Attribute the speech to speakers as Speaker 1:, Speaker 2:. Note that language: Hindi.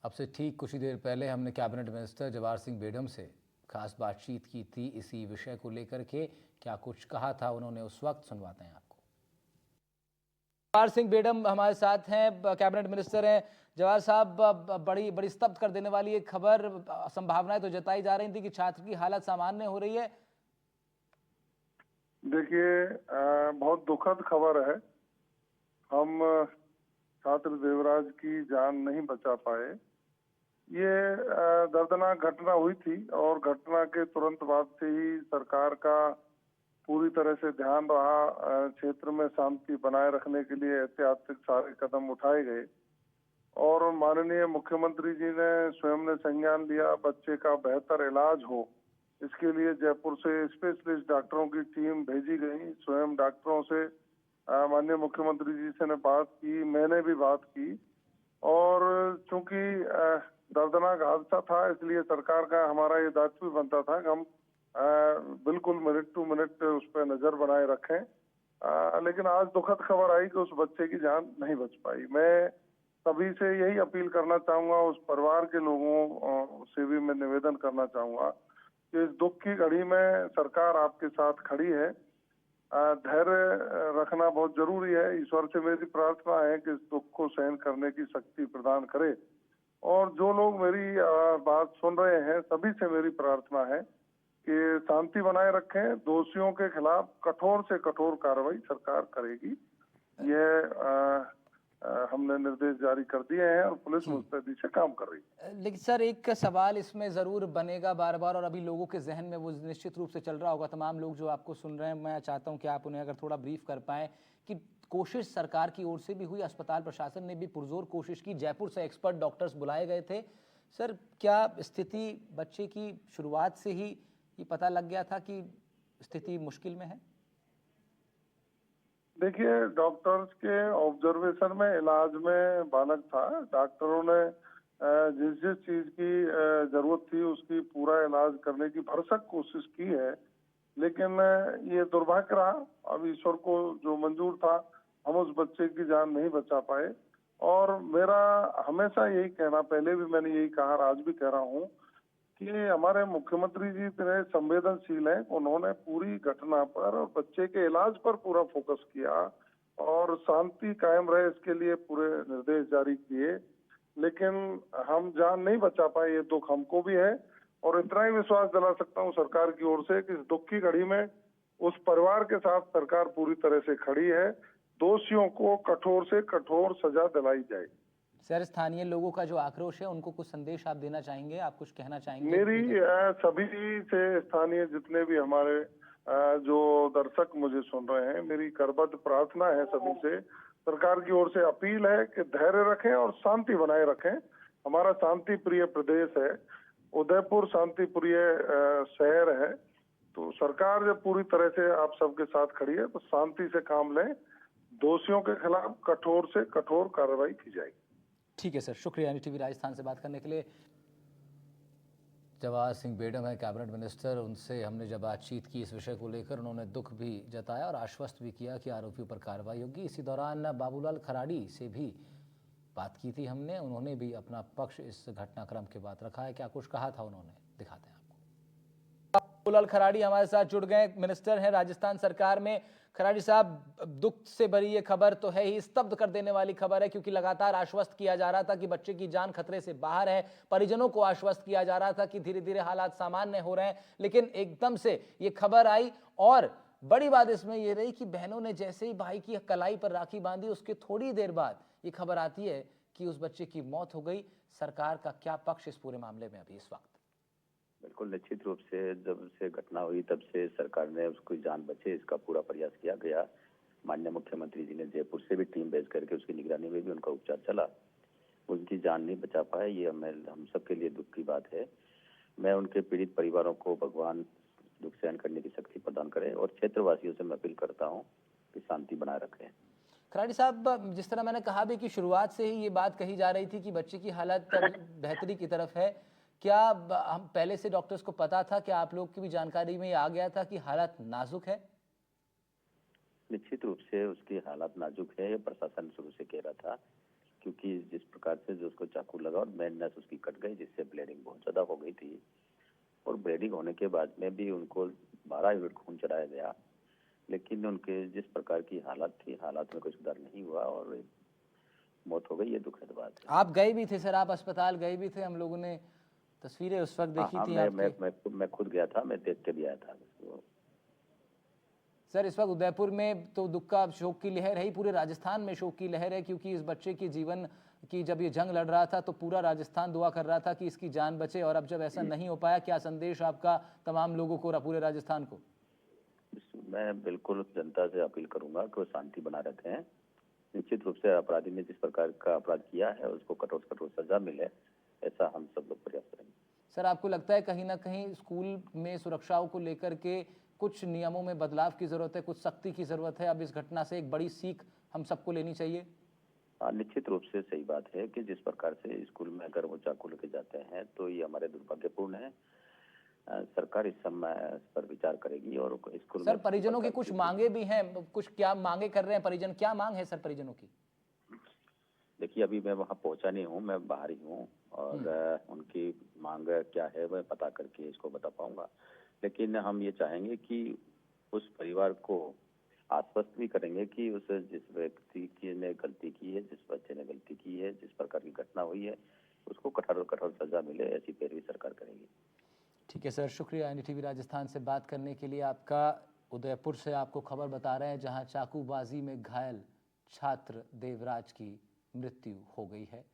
Speaker 1: अब से ठीक कुछ ही देर पहले हमने कैबिनेट मिनिस्टर जवाहर सिंह बेडम से खास बातचीत की थी इसी विषय को लेकर के। क्या कुछ कहा था उन्होंने उस वक्त, सुनवाते हैं आपको। जवाहर सिंह बेडम हमारे साथ हैं, कैबिनेट मिनिस्टर हैं। जवाहर साहब, बड़ी बड़ी स्तब्ध कर देने वाली एक खबर, संभावनाएं तो जताई जा रही थी कि छात्र की हालत सामान्य हो रही है।
Speaker 2: देखिए, बहुत दुखद खबर है। हम छात्र देवराज की जान नहीं बचा पाए। ये दर्दनाक घटना हुई थी और घटना के तुरंत बाद से ही सरकार का पूरी तरह से ध्यान रहा। क्षेत्र में शांति बनाए रखने के लिए ऐतिहासिक सारे कदम उठाए गए और माननीय मुख्यमंत्री जी ने स्वयं ने संज्ञान लिया बच्चे का बेहतर इलाज हो। इसके लिए जयपुर से स्पेशलिस्ट डॉक्टरों की टीम भेजी गई। स्वयं डॉक्टरों से माननीय मुख्यमंत्री जी से ने बात की, मैंने भी बात की और चूंकि दर्दनाक हादसा था इसलिए सरकार का हमारा ये दायित्व बनता था कि हम बिल्कुल मिनट टू मिनट उस पर नजर बनाए रखें। लेकिन आज दुखद खबर आई कि उस बच्चे की जान नहीं बच पाई। मैं सभी से यही अपील करना चाहूंगा, उस परिवार के लोगों से भी मैं निवेदन करना चाहूंगा कि इस दुख की घड़ी में सरकार आपके साथ खड़ी है। धैर्य रखना बहुत जरूरी है। ईश्वर से मेरी प्रार्थना है कि इस दुख को सहन करने की शक्ति प्रदान करे और जो लोग मेरी बात सुन रहे हैं सभी से मेरी प्रार्थना है कि शांति बनाए रखें। दोषियों के खिलाफ कठोर से कठोर कार्रवाई सरकार करेगी। यह हमने निर्देश जारी कर दिए हैं और पुलिस मुस्तैदी से काम कर रही है।
Speaker 1: लेकिन सर, एक सवाल इसमें ज़रूर बनेगा बार बार और अभी लोगों के जहन में वो निश्चित रूप से चल रहा होगा। तमाम लोग जो आपको सुन रहे हैं, मैं चाहता हूं कि आप उन्हें अगर थोड़ा ब्रीफ कर पाएं कि कोशिश सरकार की ओर से भी हुई, अस्पताल प्रशासन ने भी पुरजोर कोशिश की, जयपुर से एक्सपर्ट डॉक्टर्स बुलाए गए थे। सर, क्या स्थिति बच्चे की शुरुआत से ही ये पता लग गया था कि स्थिति मुश्किल में है?
Speaker 2: देखिए, डॉक्टर्स के ऑब्जर्वेशन में इलाज में बालक था। डॉक्टरों ने जिस जिस चीज की जरूरत थी उसकी पूरा इलाज करने की भरसक कोशिश की है, लेकिन ये दुर्भाग्य रहा। अब ईश्वर को जो मंजूर था हम उस बच्चे की जान नहीं बचा पाए। और मेरा हमेशा यही कहना, पहले भी मैंने यही कहा और आज भी कह रहा हूँ कि हमारे मुख्यमंत्री जी इतने संवेदनशील हैं। उन्होंने पूरी घटना पर और बच्चे के इलाज पर पूरा फोकस किया और शांति कायम रहे इसके लिए पूरे निर्देश जारी किए, लेकिन हम जान नहीं बचा पाए। ये दुख हमको भी है और इतना ही विश्वास दिला सकता हूँ सरकार की ओर से कि इस दुख की घड़ी में उस परिवार के साथ सरकार पूरी तरह से खड़ी है। दोषियों को कठोर से कठोर सजा दिलाई जाएगी।
Speaker 1: सर, स्थानीय लोगों का जो आक्रोश है उनको कुछ संदेश आप देना चाहेंगे? आप कुछ कहना चाहेंगे?
Speaker 2: मेरी सभी से स्थानीय जितने भी हमारे जो दर्शक मुझे सुन रहे हैं, मेरी करबद्ध प्रार्थना है सभी से, सरकार की ओर से अपील है कि धैर्य रखें और शांति बनाए रखें। हमारा शांति प्रिय प्रदेश है, उदयपुर शांति प्रिय शहर है, तो सरकार जब पूरी तरह से आप सबके साथ खड़ी है तो शांति से काम लें। दोषियों के खिलाफ कठोर से कठोर कार्रवाई की जाएगी।
Speaker 1: ठीक है सर, शुक्रिया एनडीटीवी राजस्थान से बात करने के लिए। जवाहर सिंह बेडम है कैबिनेट मिनिस्टर, उनसे हमने जब बातचीत की इस विषय को लेकर, उन्होंने दुख भी जताया और आश्वस्त भी किया कि आरोपियों पर कार्रवाई होगी। इसी दौरान बाबूलाल खराड़ी से भी बात की थी हमने, उन्होंने भी अपना पक्ष इस घटनाक्रम के बाद रखा है। क्या कुछ कहा था उन्होंने, दिखाते हैं आपको। बाबूलाल खराड़ी हमारे साथ जुड़ गए, मिनिस्टर हैं राजस्थान सरकार में। खराड़ी साहब, दुख से भरी ये खबर तो है ही, स्तब्ध कर देने वाली खबर है, क्योंकि लगातार आश्वस्त किया जा रहा था कि बच्चे की जान खतरे से बाहर है, परिजनों को आश्वस्त किया जा रहा था कि धीरे धीरे हालात सामान्य हो रहे हैं, लेकिन एकदम से ये खबर आई। और बड़ी बात इसमें यह रही कि बहनों ने जैसे ही भाई की कलाई पर राखी बांधी, उसके थोड़ी देर बाद ये खबर आती है कि उस बच्चे की मौत हो गई। सरकार का क्या पक्ष इस पूरे मामले में अभी इस वक्त?
Speaker 3: बिल्कुल निश्चित रूप से जब से घटना हुई तब से सरकार ने उसकी जान बचे इसका पूरा प्रयास किया गया। माननीय मुख्यमंत्री जी ने जयपुर से भी टीम भेज करके उसकी निगरानी में भी उनका उपचार चला, उनकी जान नहीं बचा पाए। ये हम सबके लिए दुख की बात है। मैं उनके पीड़ित परिवारों को भगवान दुख सहन करने की शक्ति प्रदान करे और क्षेत्रवासियों से मैं अपील करता हूँ कि शांति बनाए रखें।
Speaker 1: खराड़ी साहब, जिस तरह मैंने कहा भी कि शुरुआत से ही ये बात कही जा रही थी कि बच्चे की हालत बेहतरी की तरफ है, क्या हम पहले से डॉक्टर्स को पता था, क्या आप लोग की भी जानकारी में ये आ गया था कि हालत नाजुक है?
Speaker 3: निश्चित रूप से उसकी हालत नाजुक है, प्रशासन शुरू से कह रहा था क्योंकि जिस प्रकार से जो उसको चाकू लगा और मेन नस उसकी कट गई, जिससे ब्लीडिंग बहुत ज्यादा हो गई थी। और ब्लीडिंग होने के बाद में भी उनको 12 यूनिट खून चढ़ाया गया, लेकिन उनके जिस प्रकार की हालत थी, हालात में कोई सुधार नहीं हुआ और मौत हो गई। ये दुखद बात है।
Speaker 1: आप गए भी थे सर, आप अस्पताल गए भी थे, हम लोगों ने तस्वीरें उस वक्त
Speaker 3: हाँ
Speaker 1: देखी
Speaker 3: हाँ,
Speaker 1: थी आपकी।
Speaker 3: मैं खुद गया था, मैं देख के भी आया था उसको।
Speaker 1: सर इस वक्त उदयपुर में तो दुख का शोक की लहर है ही, पूरे राजस्थान में शोक की लहर है, क्योंकि इस बच्चे के जीवन की जब ये जंग लड़ रहा था तो पूरा राजस्थान दुआ कर रहा था कि इसकी जान बचे, और अब जब ऐसा नहीं हो पाया, क्या संदेश आपका तमाम लोगों को और पूरे राजस्थान को?
Speaker 3: मैं बिल्कुल जनता से अपील करूंगा कि वो शांति बना रखे हैं। निश्चित रूप से अपराधी ने जिस प्रकार का अपराध किया है उसको कठोर से कठोर सजा मिले, ऐसा हम सब लोग प्रयास करेंगे।
Speaker 1: सर आपको लगता है कहीं ना कहीं स्कूल में सुरक्षाओं को लेकर के कुछ नियमों में बदलाव की जरूरत है, कुछ सख्ती की जरूरत है? अब इस घटना से एक बड़ी सीख हम सबको लेनी चाहिए।
Speaker 3: हाँ, निश्चित रूप से सही बात है कि जिस प्रकार से स्कूल में अगर वो चाकू लेके जाते हैं तो ये हमारे दुर्भाग्यपूर्ण है। सरकार इस समय पर विचार करेगी और स्कूल
Speaker 1: सर
Speaker 3: में
Speaker 1: परिजनों की कुछ मांगे भी हैं, कुछ क्या मांगे कर रहे हैं परिजन, क्या मांग है सर परिजनों की?
Speaker 3: देखिए, अभी मैं वहाँ पहुंचा नहीं हूँ, मैं बाहर ही हूँ और उनकी मांग क्या है वह पता करके इसको बता पाऊंगा। लेकिन हम ये चाहेंगे कि उस परिवार को आश्वस्त भी करेंगे कि उस जिस व्यक्ति की ने गलती की है, जिस बच्चे ने गलती की है, जिस प्रकार की घटना हुई है, उसको कठोर कठोर सजा मिले, ऐसी पैरवी सरकार करेगी।
Speaker 1: ठीक है सर, शुक्रिया एनडीटीवी राजस्थान से बात करने के लिए आपका। उदयपुर से आपको खबर बता रहे हैं जहां चाकूबाजी में घायल छात्र देवराज की मृत्यु हो गई है।